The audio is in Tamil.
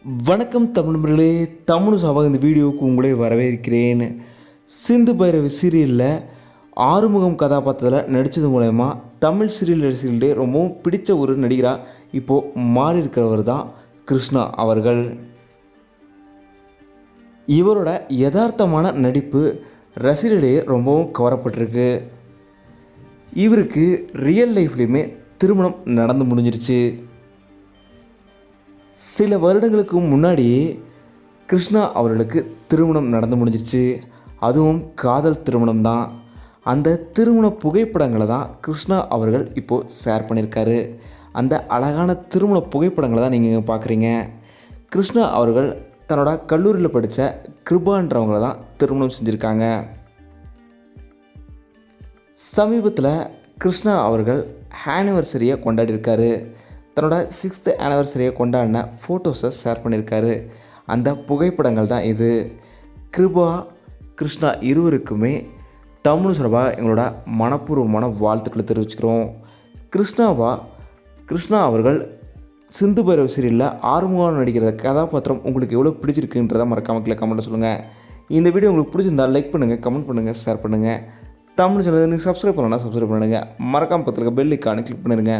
வணக்கம் தமிழ் நண்பர்களே, தமிழ் சபாக இந்த வீடியோவுக்கு உங்களே வரவேற்கிறேன். சிந்து பைரவி சீரியலில் ஆறுமுகம் கதாபாத்திரத்தில் நடித்தது மூலயமா தமிழ் சீரியல் ரசிகர்களே ரொம்பவும் பிடித்த ஒரு நடிகராக இப்போது மாறி இருக்கிறவர் தான் கிருஷ்ணா அவர்கள். இவரோட யதார்த்தமான நடிப்பு ரசிகர்களிடையே ரொம்பவும் கவரப்பட்டிருக்கு. இவருக்கு ரியல் லைஃப்லேயுமே திருமணம் நடந்து முடிஞ்சிருச்சு. சில வருடங்களுக்கு முன்னாடியே கிருஷ்ணா அவர்களுக்கு திருமணம் நடந்து முடிஞ்சிருச்சு. அதுவும் காதல் திருமணம் தான். அந்த திருமண புகைப்படங்களை தான் கிருஷ்ணா அவர்கள் இப்போது ஷேர் பண்ணியிருக்காரு. அந்த அழகான திருமண புகைப்படங்களை தான் நீங்கள் பார்க்குறீங்க. கிருஷ்ணா அவர்கள் தன்னோட கல்லூரியில் படித்த கிருபான்றவங்களை தான் திருமணம் செஞ்சுருக்காங்க. சமீபத்தில் கிருஷ்ணா அவர்கள் ஆனிவர்சரியை கொண்டாடியிருக்காரு. தன்னோட 6th ஆனிவர்சரியை கொண்டாடின ஃபோட்டோஸை ஷேர் பண்ணியிருக்காரு. அந்த புகைப்படங்கள் தான் இது. கிருபா, கிருஷ்ணா இருவருக்குமே தமிழ் சார்பாக எங்களோட மனப்பூர்வமான வாழ்த்துக்களை தெரிவிச்சுக்கிறோம். கிருஷ்ணா அவர்கள் சிந்து பைரவி சீரியலில் ஆறுமுகம் நடிக்கிற கதாபாத்திரம் உங்களுக்கு எவ்வளோ பிடிச்சிருக்குன்றதை மறக்காமல் கீழே கமெண்ட்டில் சொல்லுங்கள். இந்த வீடியோ உங்களுக்கு பிடிச்சிருந்தால் லைக் பண்ணுங்கள், கமெண்ட் பண்ணுங்கள், ஷேர் பண்ணுங்கள். தமிழ் சேனல் நீங்கள் சப்ஸ்கிரைப் பண்ணலன்னா சப்ஸ்கிரைப் பண்ணுங்கள். மறக்காமல் பக்கத்தில் பெல் ஐக்கானை கிளிக் பண்ணிடுங்க.